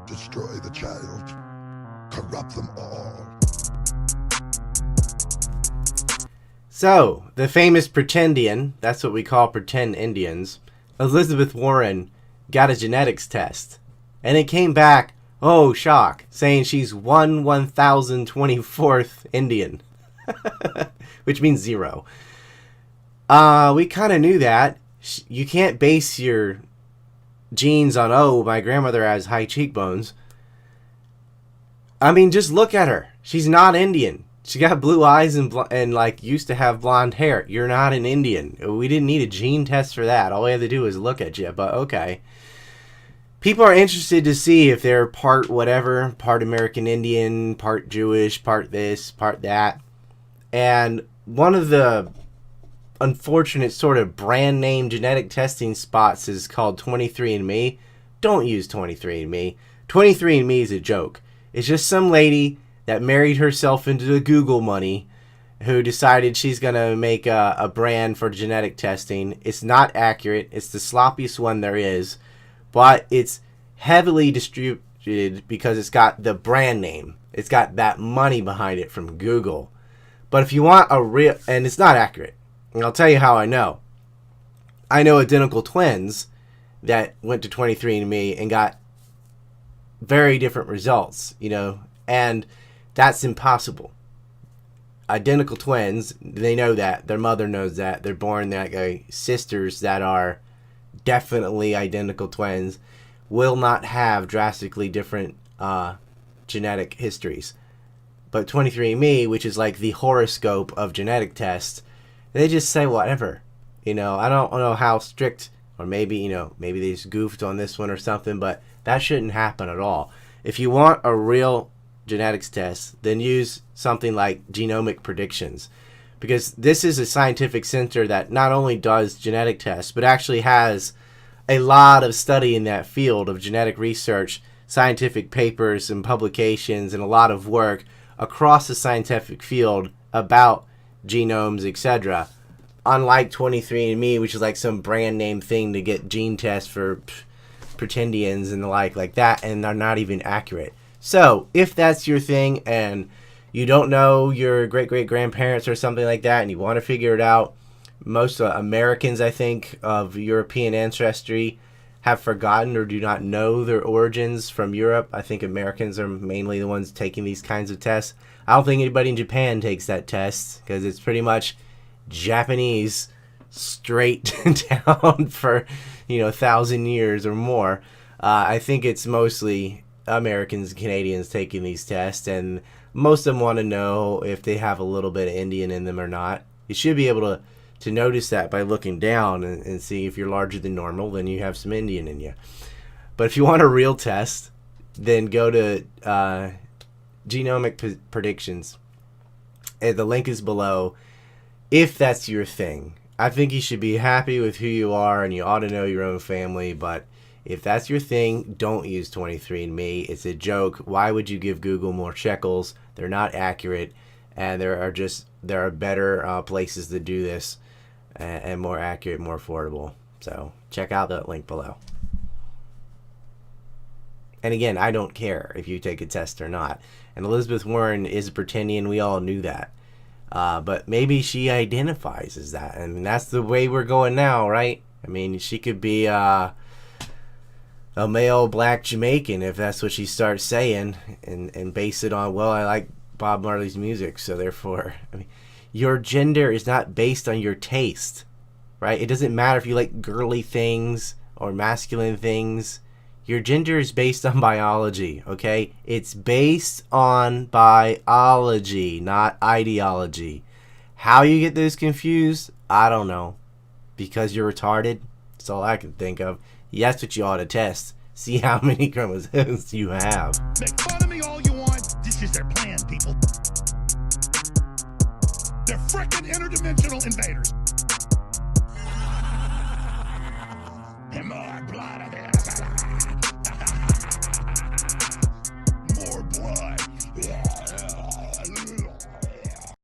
Destroy the child. Corrupt them all. So, the famous pretendian, that's what we call pretend Indians, Elizabeth Warren got a genetics test. And it came back, oh shock, saying she's 1024th Indian. Which means 0. We kind of knew that. You can't base your genes on, oh, my grandmother has high cheekbones. I mean, just look at her. She's not Indian. She got blue eyes and like used to have blonde hair. You're not an Indian. We didn't need a gene test for that. All we had to do was look at you. But okay. People are interested to see if they're part whatever, part American Indian, part Jewish, part this, part that. And one of the unfortunate sort of brand name genetic testing spots is called 23andMe. Don't use 23andMe. 23andMe is a joke. It's just some lady that married herself into the Google money who decided she's going to make a brand for genetic testing. It's not accurate. It's the sloppiest one there is. But it's heavily distributed because it's got the brand name. It's got that money behind it from Google. But if you want a real... And it's not accurate. And I'll tell you how I know. I know identical twins that went to 23andMe and got very different results, you know. And that's impossible. Identical twins, they know that. Their mother knows that. They're born that way. Sisters that are definitely identical twins will not have drastically different genetic histories. But 23andMe, which is like the horoscope of genetic tests, they just say whatever. You know, I don't know how strict, or maybe, you know, maybe they just goofed on this one or something, but that shouldn't happen at all. If you want a real genetics test, then use something like Genomic Predictions. Because this is a scientific center that not only does genetic tests, but actually has a lot of study in that field of genetic research, scientific papers and publications, and a lot of work across the scientific field about genomes, etc. Unlike 23andMe, which is like some brand name thing to get gene tests for pretendians and the like that, and they're not even accurate. So, if that's your thing and you don't know your great-great-grandparents or something like that and you want to figure it out, most Americans, I think, of European ancestry have forgotten or do not know their origins from Europe. I think Americans are mainly the ones taking these kinds of tests. I don't think anybody in Japan takes that test because it's pretty much Japanese straight down for, 1,000 years or more. I think it's mostly Americans and Canadians taking these tests, and most of them want to know if they have a little bit of Indian in them or not. You should be able to notice that by looking down and see if you're larger than normal, then you have some Indian in you. But if you want a real test, then go to Genomic Predictions. The link is below. If that's your thing, I think you should be happy with who you are and you ought to know your own family. But if that's your thing, don't use 23andMe. It's a joke. Why would you give Google more shekels? They're not accurate, and there are better places to do this and more accurate, more affordable. So check out that link below. And again, I don't care if you take a test or not. And Elizabeth Warren is a pretendian. We all knew that. But maybe she identifies as that. And that's the way we're going now, right? I mean, she could be a male black Jamaican if that's what she starts saying. And base it on, well, I like Bob Marley's music, so therefore... I mean, your gender is not based on your taste, right? It doesn't matter if you like girly things or masculine things. Your gender is based on biology, okay? It's based on biology, not ideology. How you get this confused, I don't know. Because you're retarded? That's all I can think of. That's what you ought to test. See how many chromosomes you have. Make fun of me all you want. This is their plan, people. They're frickin' interdimensional invaders.